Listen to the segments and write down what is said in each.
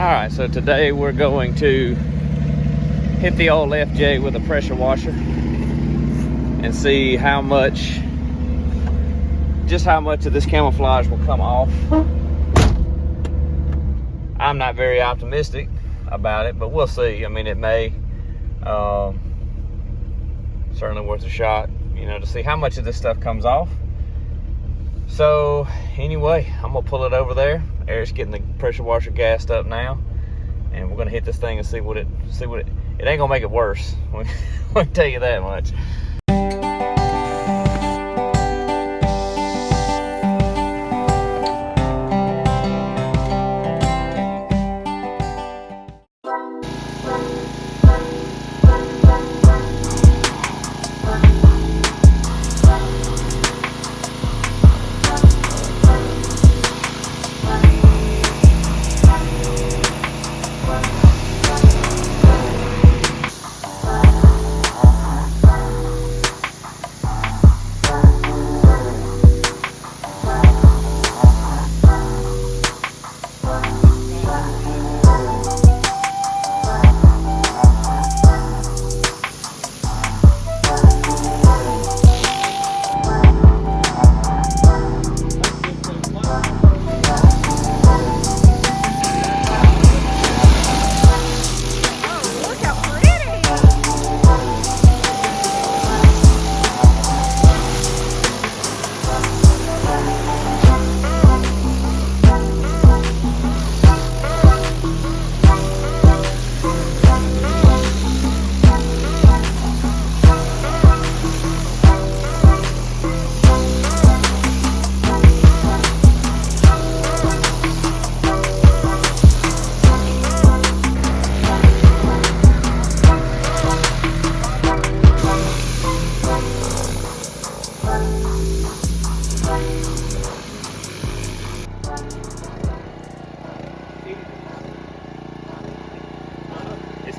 All right, so today we're going to hit the old FJ with a pressure washer and see how much of this camouflage will come off. I'm not very optimistic about it, but we'll see. I mean, it may. Certainly worth a shot, you know, to see how much of this stuff comes off. So anyway, I'm gonna pull it over there. Eric's getting the pressure washer gassed up now, and we're gonna hit this thing and see what it ain't gonna make it worse. I can tell you that much.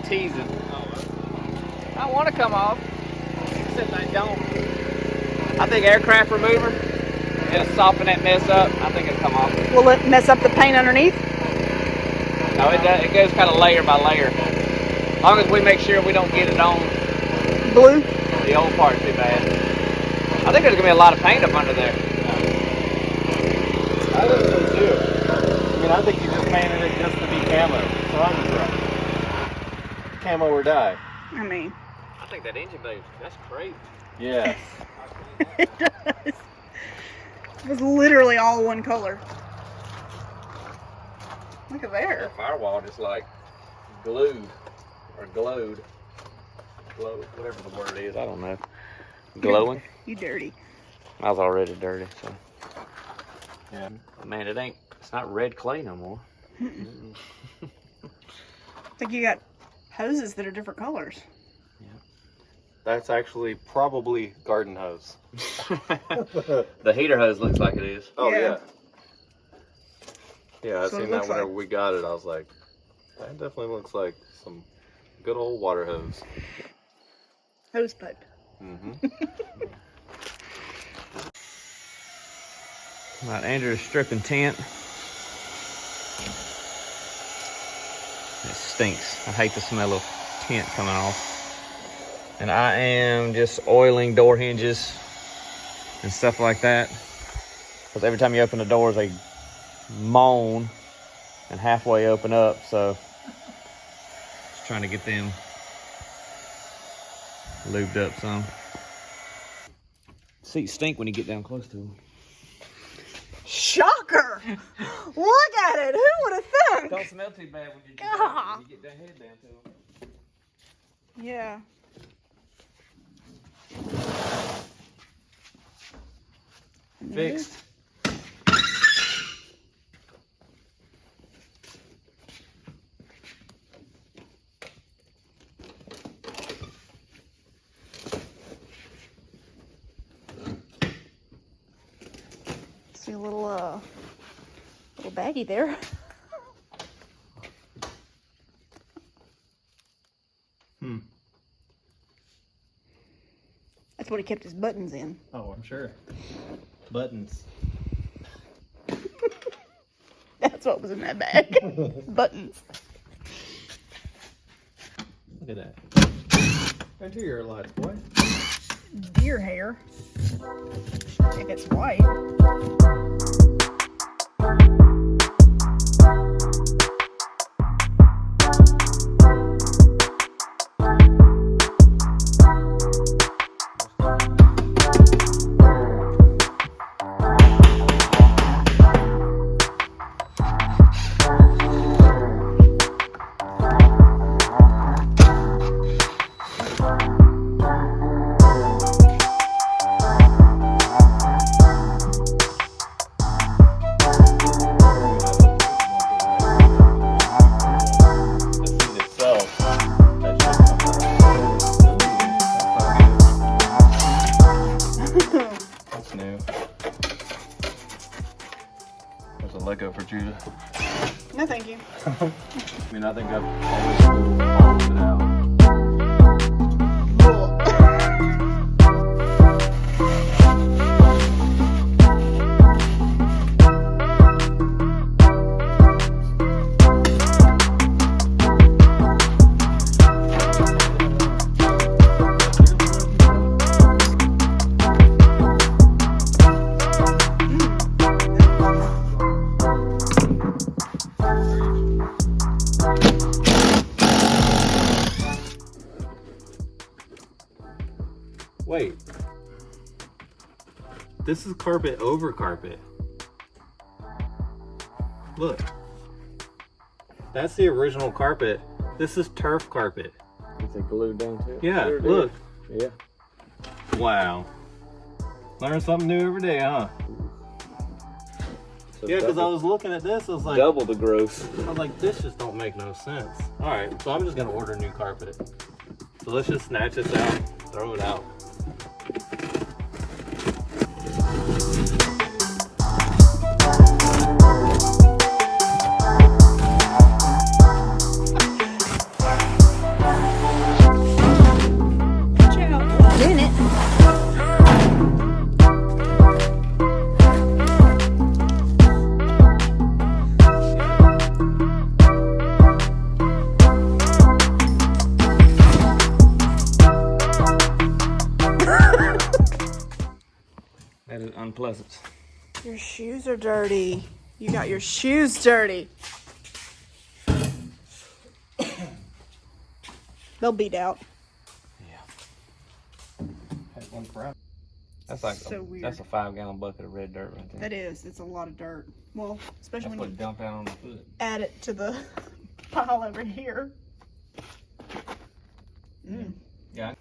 Teasing. I want to come off, except I don't. I think aircraft remover, it'll soften that mess up. I think it'll come off. Will it mess up the paint underneath? No, it does. It goes kind of layer by layer. As long as we make sure we don't get it on Blue? the old part too bad. I think there's gonna be a lot of paint up under there. I think so too. I mean, I think you just painted it just to be camo. So I was right. Camo or die. I mean, I think that engine moves. That's crazy. Yeah. it does. It was literally all one color. Look at there. The firewall just like glued or glowed. Glow, whatever the word is, I don't know. Glowing? You dirty. I was already dirty, so. Yeah. Man, it's not red clay no more. I think you got hoses that are different colors. Yeah. That's actually probably garden hose. The heater hose looks like it is. Oh, Yeah. yeah. Yeah, I So it seen that looks whenever like. we got it. I was like, that definitely looks like some good old water hose. Hose pipe. Mm-hmm. Right, Andrew's stripping tint. It stinks. I hate the smell of tint coming off. And I am just oiling door hinges and stuff like that. Because every time you open the doors, they moan and halfway open up. So just trying to get them lubed up some. Seats stink when you get down close to them. Shocker! Look at it! Who would have thunk? Don't smell too bad when you get that head down to them. Yeah. Fixed. See a little baggie there. That's what he kept his buttons in. Oh, I'm sure. Buttons. That's That's what was in that bag. Buttons. Look at that. Interior lights, boy. Deer hair. If it's white. Lego for Judah. No, thank you. I mean, I think I've always pulled all of it out. Wait. This is carpet over carpet. Look. That's the original carpet. This is turf carpet. Is it glued down to it? Yeah, look. Yeah. Wow. Learn something new every day, huh? So Yeah, because I was looking at this, I was like, double the gross. I was like, this just don't make no sense. All right, so I'm just gonna order new carpet. So let's just snatch this out, throw it out. That is unpleasant. Your shoes are dirty. You got your shoes dirty. They'll beat out. Yeah. Had one for That's like So weird. That's a 5-gallon bucket of red dirt right there. That is. It's a lot of dirt. Well, especially That's when what you dumped out on the foot. add it to the pile over here. Yeah.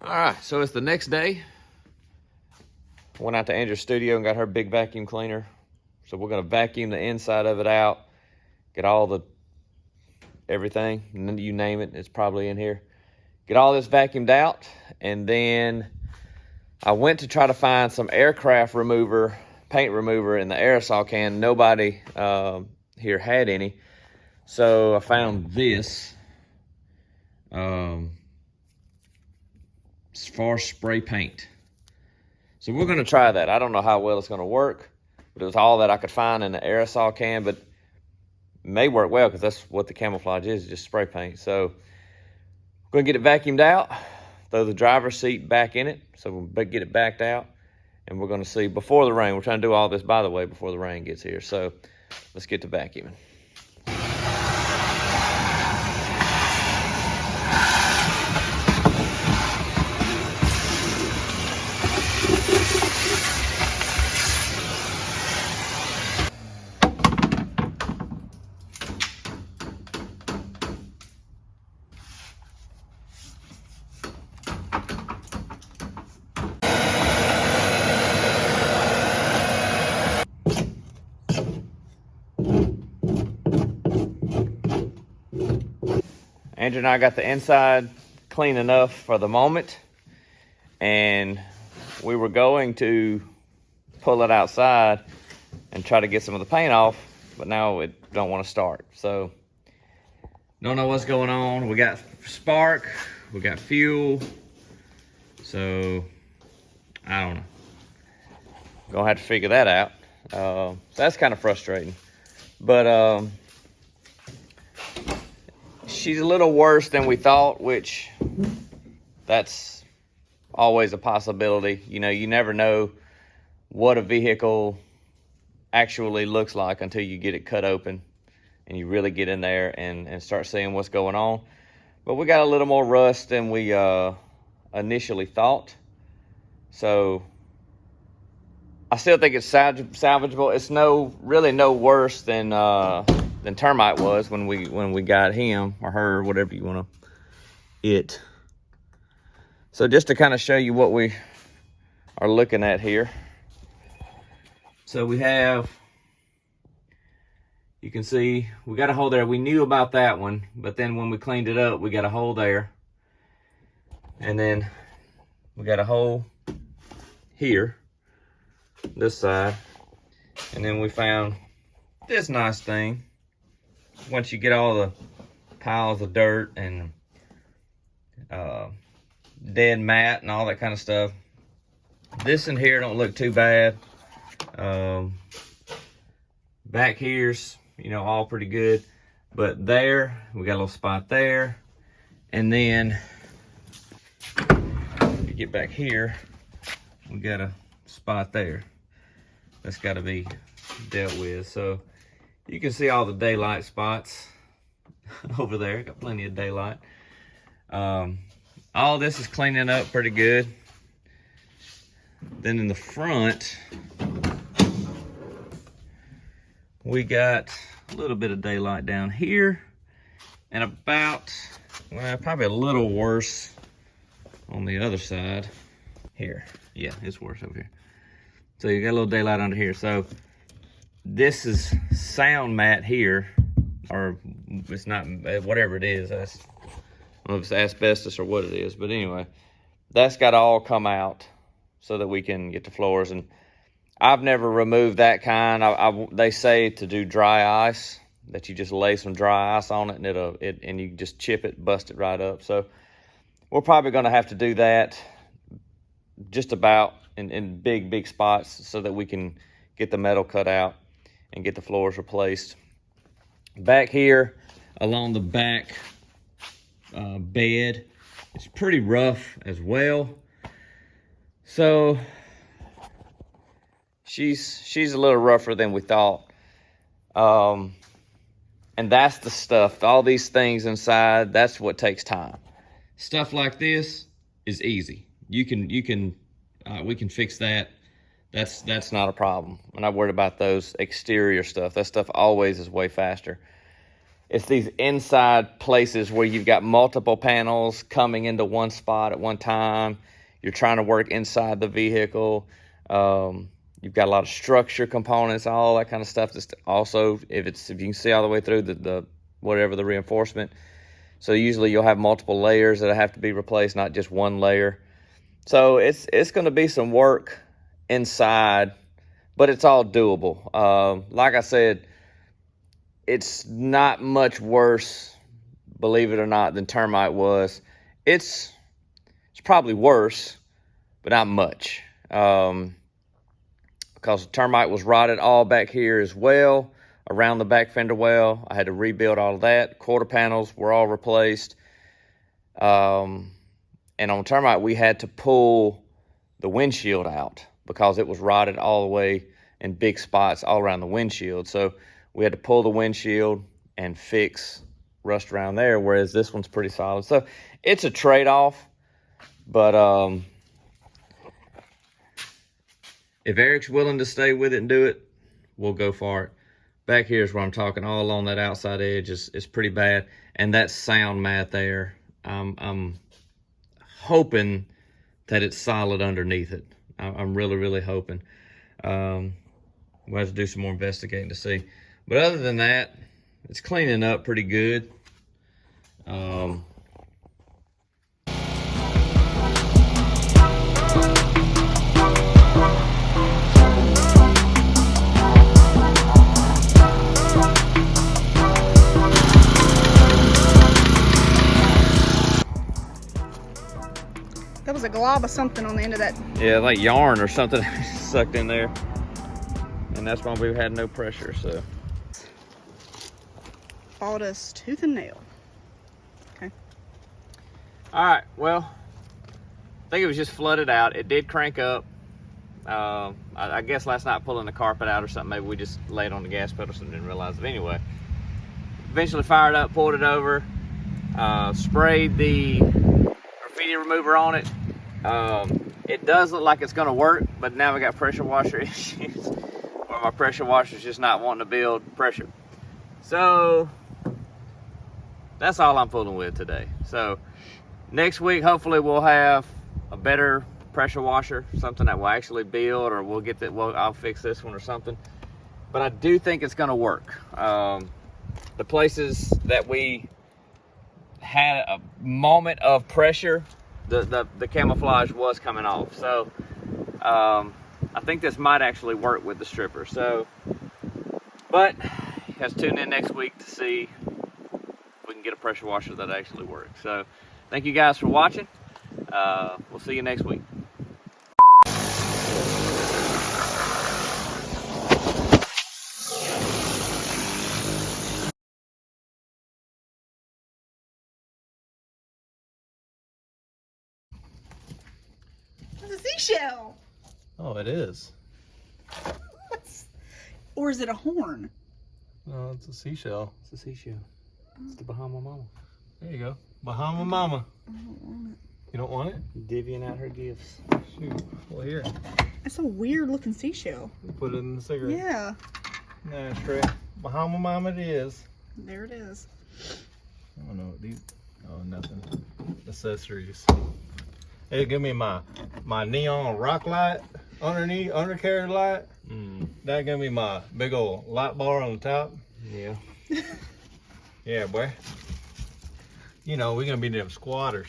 All right, so it's the next day. Went out to Andrew's studio and got her big vacuum cleaner. So we're gonna vacuum the inside of it out, get all the everything, you name it, it's probably in here. Get all this vacuumed out, and then I went to try to find some aircraft remover, paint remover in the aerosol can. Nobody here had any. So I found this. For spray paint. So we're gonna try that. I don't know how well it's gonna work, but it was all that I could find in the aerosol can, but it may work well because that's what the camouflage is, just spray paint. So we're gonna get it vacuumed out, throw the driver's seat back in it, so we'll get it backed out, and we're gonna see before the rain. We're trying to do all this, by the way, before the rain gets here. So let's get to vacuuming. Andrew and I got the inside clean enough for the moment, and we were going to pull it outside and try to get some of the paint off, but now it don't want to start. So don't know what's going on. We got spark, we got fuel, so I don't know. Gonna have to figure that out. So that's kind of frustrating. But she's a little worse than we thought, which that's always a possibility. You know, you never know what a vehicle actually looks like until you get it cut open and you really get in there and start seeing what's going on. But we got a little more rust than we initially thought. So I still think it's salvageable. It's really no worse than Termite was when we got him or her, whatever you want to So just to kind of show you what we are looking at here. So we have, you can see we got a hole there. We knew about that one, but then when we cleaned it up, we got a hole there. And then we got a hole here, this side. And then we found this nice thing. Once you get all the piles of dirt and dead mat and all that kind of stuff, this in here don't look too bad. Back here's, you know, all pretty good, but there we got a little spot there, and then if you get back here, we got a spot there that's got to be dealt with. So you can see all the daylight spots over there. Got plenty of daylight. All this is cleaning up pretty good. Then in the front, we got a little bit of daylight down here, and about, well, probably a little worse on the other side here. Yeah, it's worse over here. So you got a little daylight under here. So this is sound mat here, or it's not, whatever it is. I don't know if it's asbestos or what it is, but anyway, that's got to all come out so that we can get the floors. And I've never removed that kind. They say to do dry ice, that you just lay some dry ice on it and and you just chip it, bust it right up. So we're probably going to have to do that just about in big spots so that we can get the metal cut out and get the floors replaced. Back here along the back bed, it's pretty rough as well. So she's a little rougher than we thought. And that's the stuff, all these things inside, that's what takes time. Stuff like this is easy. We can fix that. That's not a problem. I'm not worried about those exterior stuff. That stuff always is way faster. It's these inside places where you've got multiple panels coming into one spot at one time. You're trying to work inside the vehicle. You've got a lot of structure components, all that kind of stuff. That's also, if you can see all the way through the whatever the reinforcement. So usually you'll have multiple layers that have to be replaced, not just one layer. So it's going to be some work inside, but it's all doable. Like I said, it's not much worse, believe it or not, than Termite was. It's probably worse, but not much. Because Termite was rotted all back here as well, around the back fender well. I had to rebuild all of that. Quarter panels were all replaced. And on Termite, we had to pull the windshield out because it was rotted all the way in big spots all around the windshield. So we had to pull the windshield and fix rust around there, whereas this one's pretty solid. So it's a trade-off, but if Eric's willing to stay with it and do it, we'll go for it. Back here is where I'm talking. All along that outside edge is pretty bad. And that sound mat there, I'm hoping that it's solid underneath it. I'm really hoping. We'll have to do some more investigating to see. But other than that, it's cleaning up pretty good. That was a glob of something on the end of that. Yeah, like yarn or something sucked in there. and that's why we've had no pressure. So Fought us tooth and nail. Okay. all right, well, I think it was just flooded out. It did crank up. I guess last night pulling the carpet out or something, maybe we just laid on the gas pedal and didn't realize it. Anyway, eventually fired up, pulled it over, sprayed the graffiti remover on it. It does look like it's going to work, but now we got pressure washer issues where my pressure washer is just not wanting to build pressure. So that's all I'm fooling with today. So next week, hopefully we'll have a better pressure washer, something that will actually build, or we'll get that. Well, I'll fix this one or something. But I do think it's going to work. The places that we had a moment of pressure, the camouflage was coming off. So I think this might actually work with the stripper. So, but you guys tune in next week to see if we can get a pressure washer that actually works. So thank you guys for watching. We'll see you next week. It's a seashell. Oh, it is. Or is it a horn? No, it's a seashell. It's a seashell. It's the Bahama Mama. There you go. Bahama Mama. I don't want it. You don't want it? Divvying out her gifts. Shoot. Well, here. It's a weird looking seashell. Put it in the cigarette. Yeah. Nah, straight. Bahama Mama it is. There it is. I don't know. These. Oh, nothing. Accessories. Hey, give me my neon rock light underneath, undercarriage light. That give me my big old light bar on the top. Yeah. Yeah, boy. You know, we're gonna be them squatters.